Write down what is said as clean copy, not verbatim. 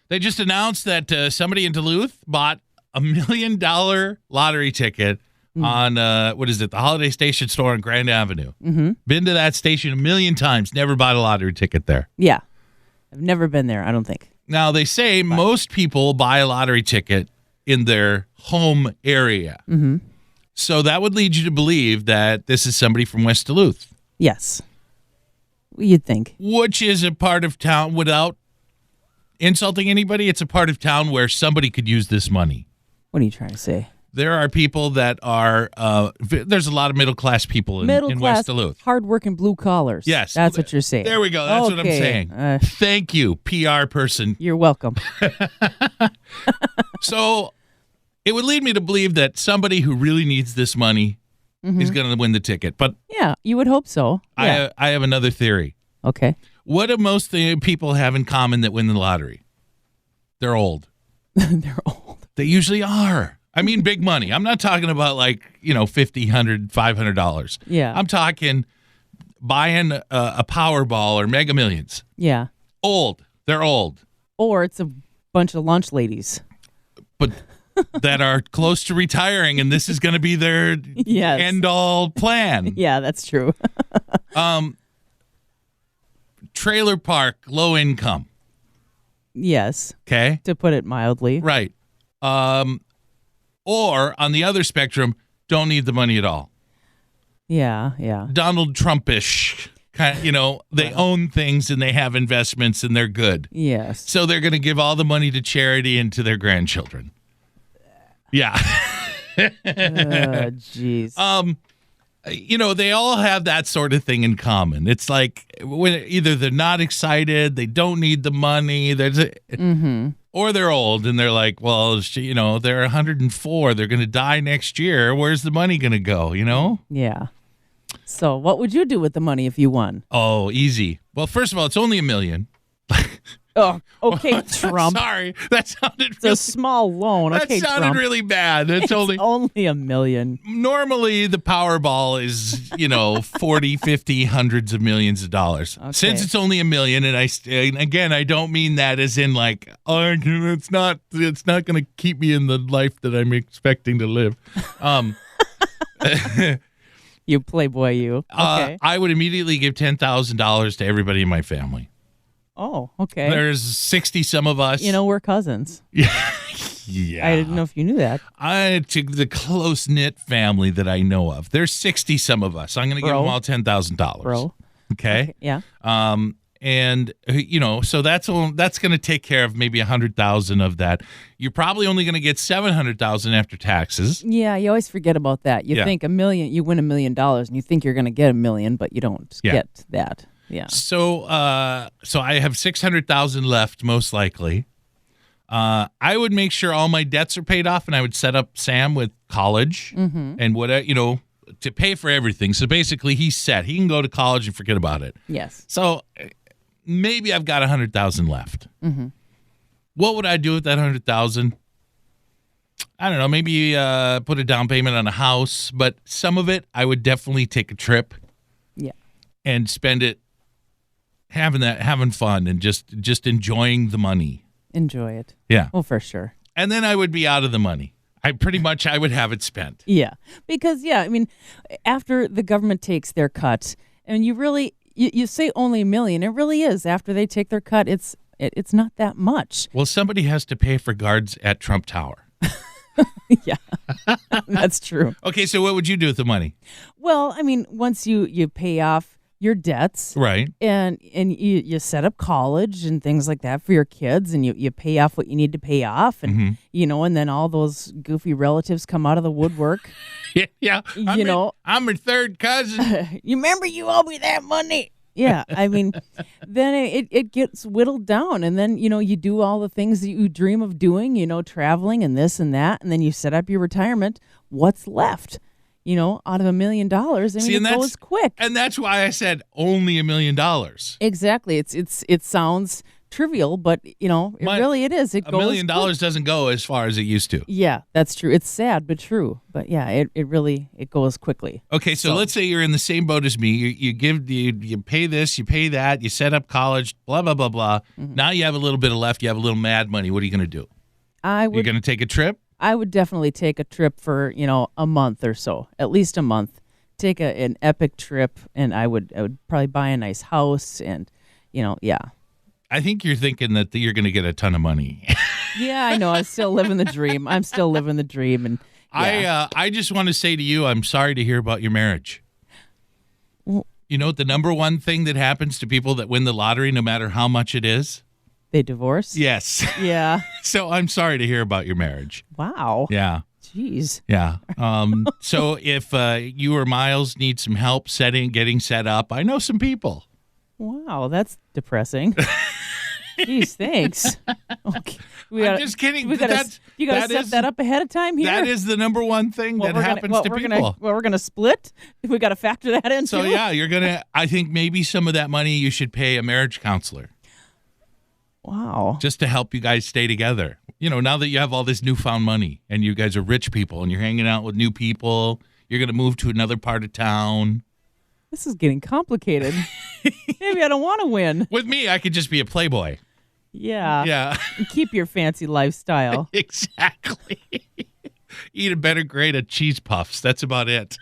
They just announced that somebody in Duluth bought $1 million lottery ticket on, the Holiday Station store on Grand Avenue. Mm-hmm. Been to that station a million times, never bought a lottery ticket there. Yeah. I've never been there, I don't think. Now, they say most people buy a lottery ticket in their home area. Mm-hmm. So that would lead you to believe that this is somebody from West Duluth. Yes. You'd think. Which is a part of town, without insulting anybody, it's a part of town where somebody could use this money. What are you trying to say? There are people that are, there's a lot of middle-class people in West Duluth. Hard-working blue collars. Yes. That's what you're saying. There we go. That's what I'm saying. Thank you, PR person. You're welcome. So it would lead me to believe that somebody who really needs this money is going to win the ticket. But yeah, you would hope so. Yeah. I have another theory. Okay. What do most people have in common that win the lottery? They're old. They're old. They usually are. I mean, big money. I'm not talking about $50, $100, $500. Yeah. I'm talking buying a Powerball or Mega Millions. Yeah. Old. They're old. Or it's a bunch of lunch ladies. But that are close to retiring, and this is going to be their end-all plan. Yeah, that's true. Trailer park, low income. Yes. Okay? To put it mildly. Right. Or, on the other spectrum, don't need the money at all. Yeah, yeah. Donald Trump-ish. Kind of, they own things and they have investments and they're good. Yes. So they're going to give all the money to charity and to their grandchildren. Yeah. Jeez. They all have that sort of thing in common. It's like when either they're not excited, they don't need the money, or they're old and they're like, well, they're 104, they're going to die next year. Where's the money going to go? Yeah. So what would you do with the money if you won? Oh, easy. Well, first of all, it's only $1 million. Oh, okay, Trump. Sorry, that sounded it's a small loan. That okay, sounded Trump. really bad. It's only $1 million. Normally, the Powerball is 40, 50, hundreds of millions of dollars. Okay. Since it's only $1 million, and again, I don't mean that as in like, it's not going to keep me in the life that I'm expecting to live. You playboy, you. Okay. I would immediately give $10,000 to everybody in my family. Oh, okay. There's 60 some of us. We're cousins. Yeah. I didn't know if you knew that. To the close-knit family that I know of. There's 60 some of us. I'm going to give them all $10,000. Bro. Okay? Yeah. And so that's going to take care of maybe 100,000 of that. You're probably only going to get 700,000 after taxes. Yeah, you always forget about that. You think $1 million, you win $1 million, and you think you're going to get $1 million, but you don't get that. Yeah. So I have 600,000 left, most likely. I would make sure all my debts are paid off, and I would set up Sam with college and whatever, to pay for everything. So basically, he's set. He can go to college and forget about it. Yes. So maybe I've got 100,000 left. Mm-hmm. What would I do with that 100,000? I don't know. Maybe put a down payment on a house, but some of it I would definitely take a trip. Yeah. And spend it having fun and just enjoying the money. Enjoy it. Yeah. Well, for sure. And then I would be out of the money. I would have it spent. Yeah. Because, after the government takes their cut, and you say only $1 million, it really is. After they take their cut, it's not that much. Well, somebody has to pay for guards at Trump Tower. Yeah, that's true. Okay, so what would you do with the money? Well, once you pay off your debts, right, and you set up college and things like that for your kids, and you pay off what you need to pay off, and and then all those goofy relatives come out of the woodwork. Yeah. I'm your third cousin. You remember you owe me that money. Yeah, then it gets whittled down, and then, you do all the things that you dream of doing, traveling and this and that, and then you set up your retirement. What's left, out of $1 million? It goes quick. And that's why I said only $1 million. Exactly. It sounds trivial, but it is. It $1 goes million doesn't go as far as it used to. Yeah, that's true. It's sad but true. But yeah, it goes quickly. Okay, so let's say you're in the same boat as me. You pay this, you pay that, you set up college, blah blah blah blah. Mm-hmm. Now you have a little bit of left. You have a little mad money. What are you going to do? You're going to take a trip? I would definitely take a trip for a month or so, at least a month. Take an epic trip, and I would probably buy a nice house, and yeah. I think you're thinking that you're going to get a ton of money. Yeah, I know. I'm still living the dream. And yeah. I just want to say to you, I'm sorry to hear about your marriage. Well, The number one thing that happens to people that win the lottery, no matter how much it is, they divorce. yes. Yeah. So I'm sorry to hear about your marriage. Wow. Yeah. Jeez. Yeah. So if you or Miles need some help getting set up, I know some people. Wow, that's depressing. Jeez, thanks. Okay. I'm just kidding. You got to set that up ahead of time here. That is the number one thing that happens to people. We're going to split? We got to factor that in, So, too? yeah, I think maybe some of that money you should pay a marriage counselor. Wow. Just to help you guys stay together. Now that you have all this newfound money and you guys are rich people and you're hanging out with new people, you're going to move to another part of town. This is getting complicated. Maybe I don't want to win. With me, I could just be a playboy. Yeah. Yeah. And keep your fancy lifestyle. Exactly. Eat a better grade of cheese puffs. That's about it.